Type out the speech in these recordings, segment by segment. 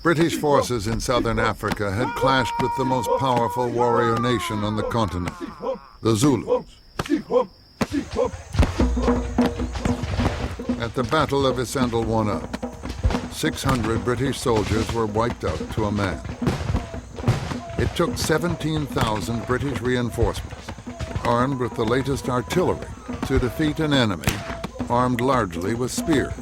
British forces in southern Africa had clashed with the most powerful warrior nation on the continent, the Zulu. At the Battle of Isandlwana, 600 British soldiers were wiped out to a man. It took 17,000 British reinforcements, armed with the latest artillery, to defeat an enemy armed largely with spears.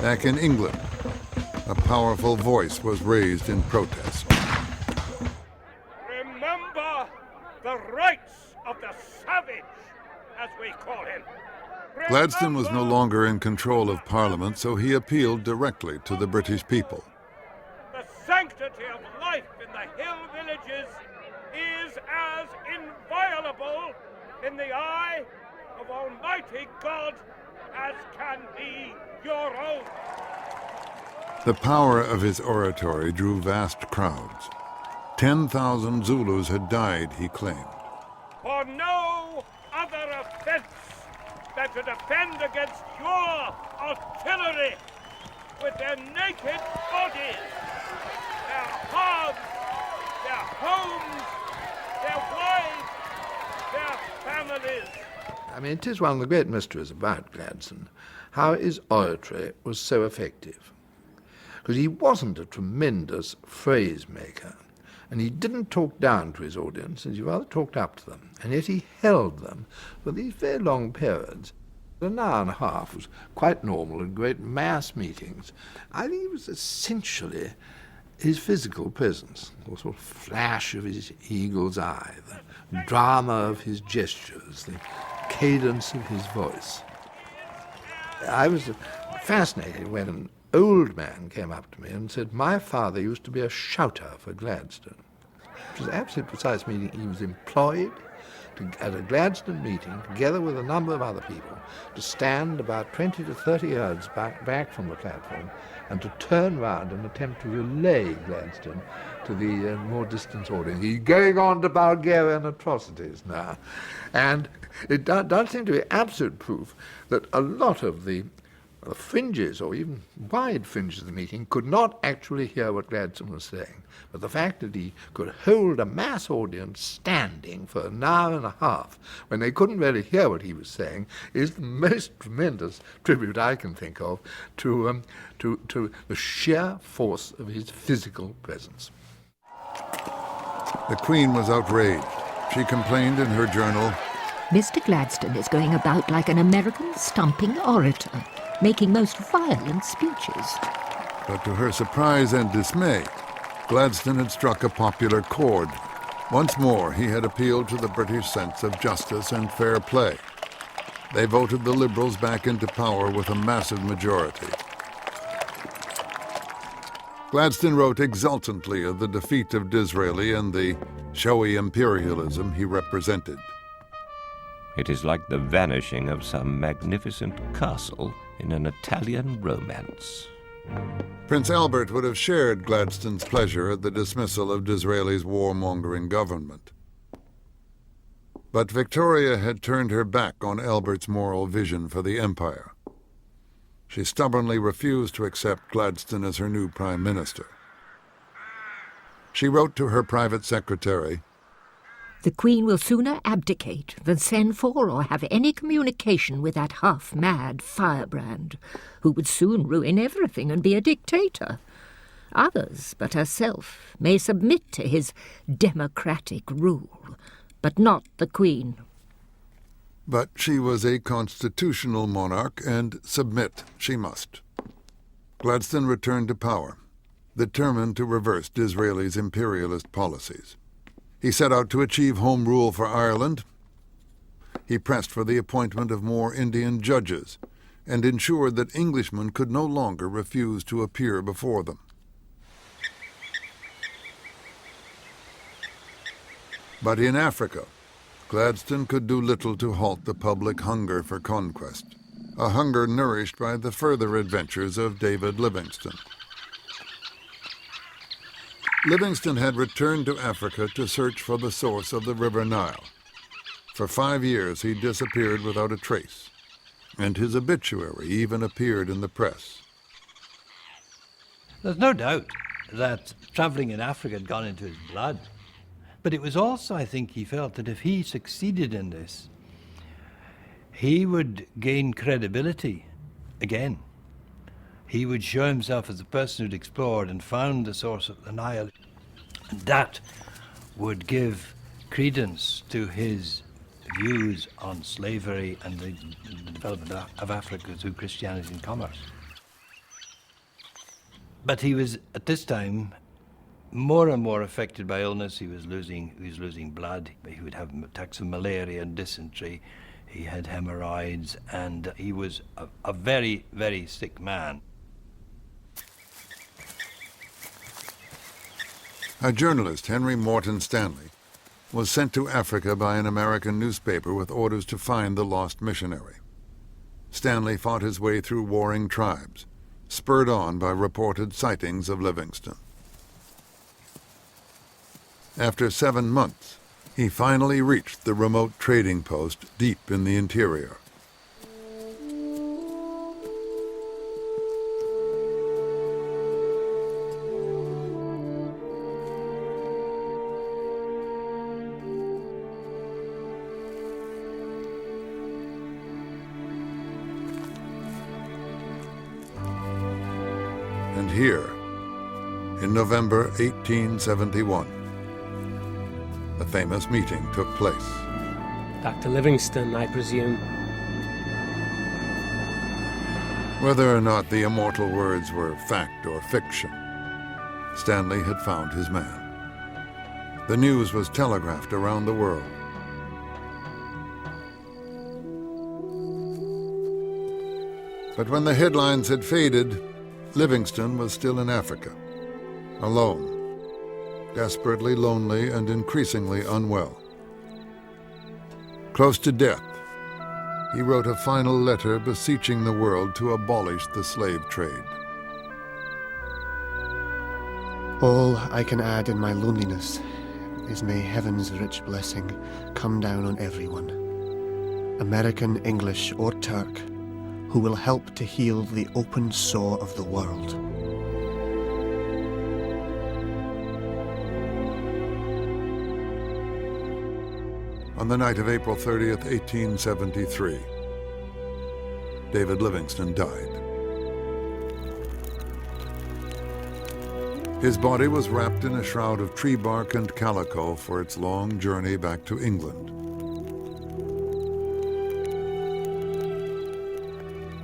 Back in England, a powerful voice was raised in protest. Remember the rights of the savage, as we call him. Gladstone was no longer in control of Parliament, so he appealed directly to the British people. The sanctity of life in the hill villages is as inviolable in the eye of Almighty God as can be your own. The power of his oratory drew vast crowds. 10,000 Zulus had died, he claimed. For no other offense than to defend against your artillery with their naked bodies, their hearths, their homes, their wives, their families. I mean, it is one of the great mysteries about Gladstone, how his oratory was so effective. Because he wasn't a tremendous phrase maker, and he didn't talk down to his audiences, he rather talked up to them, and yet he held them for these very long periods. An hour and a half was quite normal in great mass meetings. I think it was essentially his physical presence, the sort of flash of his eagle's eye, the drama of his gestures, the cadence of his voice. I was fascinated when an old man came up to me and said, "My father used to be a shouter for Gladstone." Which was absolutely precise, meaning he was employed at a Gladstone meeting, together with a number of other people, to stand about 20 to 30 yards back from the platform and to turn round and attempt to relay Gladstone to the more distant audience. He's going on to Bulgarian atrocities now. And it does seem to be absolute proof that a lot of the fringes, or even wide fringes of the meeting, could not actually hear what Gladstone was saying. But the fact that he could hold a mass audience standing for an hour and a half when they couldn't really hear what he was saying is the most tremendous tribute I can think of to the sheer force of his physical presence. The Queen was outraged. She complained in her journal, "Mr. Gladstone is going about like an American stumping orator, making most violent speeches." But to her surprise and dismay, Gladstone had struck a popular chord. Once more, he had appealed to the British sense of justice and fair play. They voted the Liberals back into power with a massive majority. Gladstone wrote exultantly of the defeat of Disraeli and the showy imperialism he represented. It is like the vanishing of some magnificent castle in an Italian romance. Prince Albert would have shared Gladstone's pleasure at the dismissal of Disraeli's warmongering government. But Victoria had turned her back on Albert's moral vision for the empire. She stubbornly refused to accept Gladstone as her new prime minister. She wrote to her private secretary, "The Queen will sooner abdicate than send for or have any communication with that half-mad firebrand, who would soon ruin everything and be a dictator. Others, but herself, may submit to his democratic rule, but not the Queen." But she was a constitutional monarch, and submit she must. Gladstone returned to power, determined to reverse Disraeli's imperialist policies. He set out to achieve home rule for Ireland. He pressed for the appointment of more Indian judges and ensured that Englishmen could no longer refuse to appear before them. But in Africa, Gladstone could do little to halt the public hunger for conquest, a hunger nourished by the further adventures of David Livingstone. Livingstone had returned to Africa to search for the source of the River Nile. For 5 years he disappeared without a trace, and his obituary even appeared in the press. There's no doubt that travelling in Africa had gone into his blood. But it was also, I think, he felt that if he succeeded in this, he would gain credibility again. He would show himself as a person who'd explored and found the source of the Nile. And that would give credence to his views on slavery and the development of Africa through Christianity and commerce. But he was, at this time, more and more affected by illness. He was losing blood. He would have attacks of malaria and dysentery. He had hemorrhoids, and he was a very, very sick man. A journalist, Henry Morton Stanley, was sent to Africa by an American newspaper with orders to find the lost missionary. Stanley fought his way through warring tribes, spurred on by reported sightings of Livingstone. After 7 months, he finally reached the remote trading post deep in the interior. And here, in November 1871, the famous meeting took place. Dr. Livingstone, I presume. Whether or not the immortal words were fact or fiction, Stanley had found his man. The news was telegraphed around the world. But when the headlines had faded, Livingstone was still in Africa, alone, desperately lonely and increasingly unwell. Close to death, he wrote a final letter beseeching the world to abolish the slave trade. All I can add in my loneliness is may heaven's rich blessing come down on everyone, American, English, or Turk, who will help to heal the open sore of the world. On the night of April 30th, 1873, David Livingstone died. His body was wrapped in a shroud of tree bark and calico for its long journey back to England.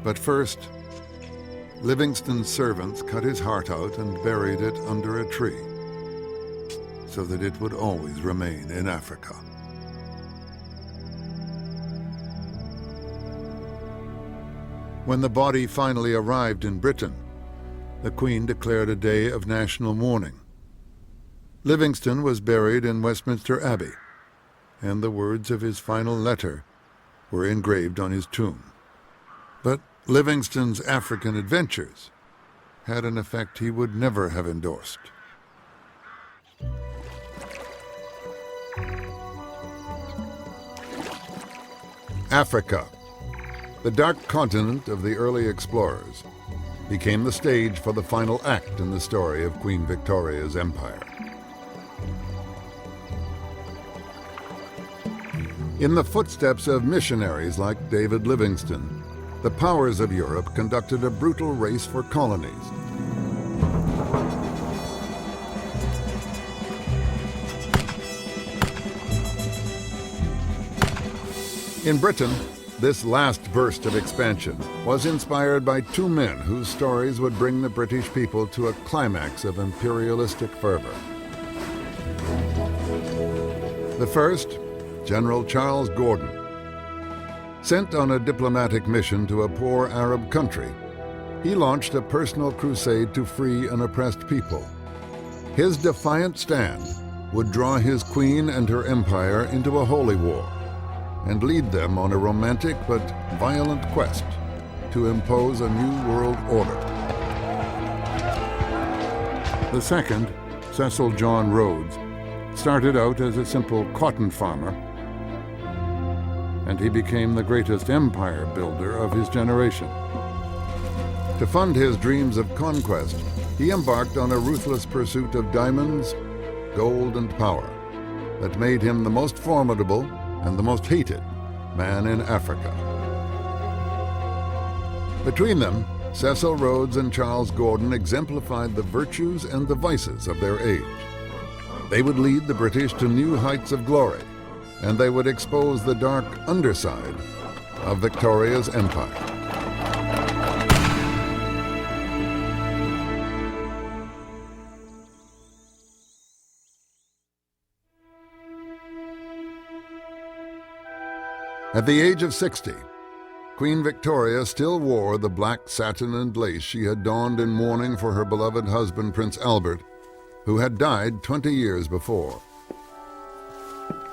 But first, Livingstone's servants cut his heart out and buried it under a tree so that it would always remain in Africa. When the body finally arrived in Britain, the Queen declared a day of national mourning. Livingstone was buried in Westminster Abbey, and the words of his final letter were engraved on his tomb. But Livingstone's African adventures had an effect he would never have endorsed. Africa, the dark continent of the early explorers, became the stage for the final act in the story of Queen Victoria's empire. In the footsteps of missionaries like David Livingstone, the powers of Europe conducted a brutal race for colonies. In Britain, this last burst of expansion was inspired by two men whose stories would bring the British people to a climax of imperialistic fervor. The first, General Charles Gordon. Sent on a diplomatic mission to a poor Arab country, he launched a personal crusade to free an oppressed people. His defiant stand would draw his queen and her empire into a holy war and lead them on a romantic but violent quest to impose a new world order. The second, Cecil John Rhodes, started out as a simple cotton farmer and he became the greatest empire builder of his generation. To fund his dreams of conquest, he embarked on a ruthless pursuit of diamonds, gold, and power that made him the most formidable and the most hated man in Africa. Between them, Cecil Rhodes and Charles Gordon exemplified the virtues and the vices of their age. They would lead the British to new heights of glory, and they would expose the dark underside of Victoria's empire. At the age of 60, Queen Victoria still wore the black satin and lace she had donned in mourning for her beloved husband, Prince Albert, who had died 20 years before.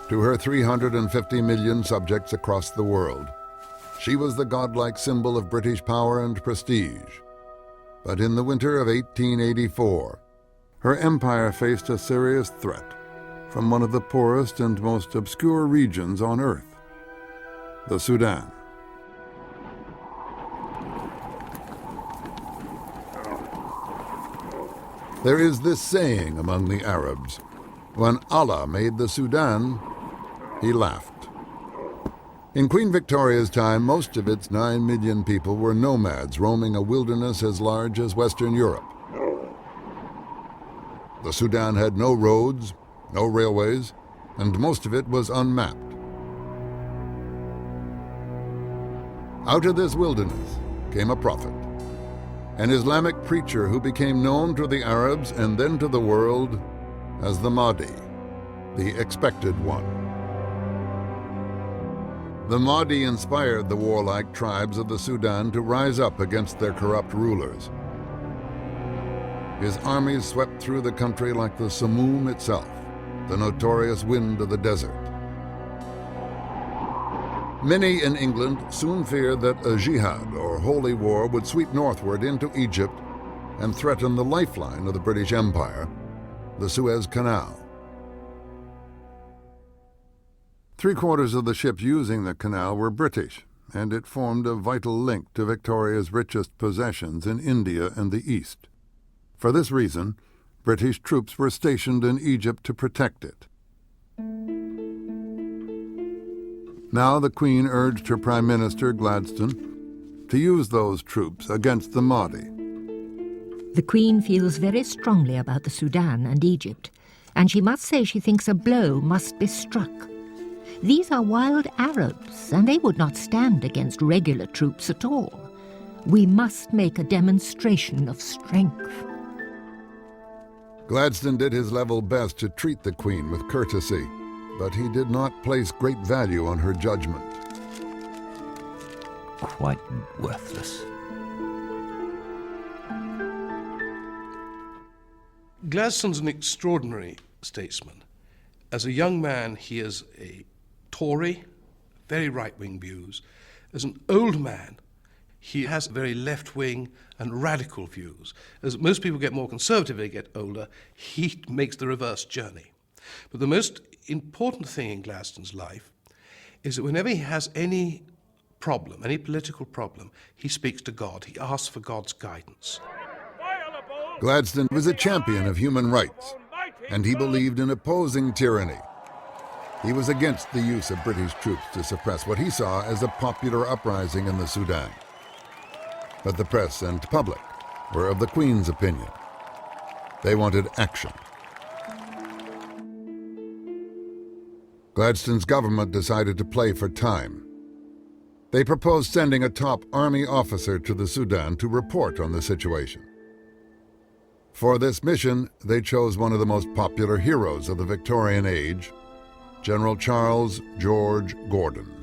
To her 350 million subjects across the world, she was the godlike symbol of British power and prestige. But in the winter of 1884, her empire faced a serious threat from one of the poorest and most obscure regions on Earth, the Sudan. There is this saying among the Arabs: when Allah made the Sudan, he laughed. In Queen Victoria's time, most of its 9 million people were nomads roaming a wilderness as large as Western Europe. The Sudan had no roads, no railways, and most of it was unmapped. Out of this wilderness came a prophet, an Islamic preacher who became known to the Arabs and then to the world as the Mahdi, the expected one. The Mahdi inspired the warlike tribes of the Sudan to rise up against their corrupt rulers. His armies swept through the country like the Simoom itself, the notorious wind of the desert. Many in England soon feared that a jihad, or holy war, would sweep northward into Egypt and threaten the lifeline of the British Empire, the Suez Canal. 3/4 of the ships using the canal were British, and it formed a vital link to Victoria's richest possessions in India and the East. For this reason, British troops were stationed in Egypt to protect it. Now the Queen urged her Prime Minister, Gladstone, to use those troops against the Mahdi. The Queen feels very strongly about the Sudan and Egypt, and she must say she thinks a blow must be struck. These are wild Arabs, and they would not stand against regular troops at all. We must make a demonstration of strength. Gladstone did his level best to treat the Queen with courtesy, but he did not place great value on her judgment. Quite worthless. Gladstone's an extraordinary statesman. As a young man, he is a Tory, very right-wing views. As an old man, he has very left-wing and radical views. As most people get more conservative as they get older, he makes the reverse journey. But the most important thing in Gladstone's life is that whenever he has any problem, any political problem, he speaks to God. He asks for God's guidance. Gladstone was a champion of human rights, and he believed in opposing tyranny. He was against the use of British troops to suppress what he saw as a popular uprising in the Sudan. But the press and public were of the Queen's opinion. They wanted action. Gladstone's government decided to play for time. They proposed sending a top army officer to the Sudan to report on the situation. For this mission, they chose one of the most popular heroes of the Victorian age, General Charles George Gordon.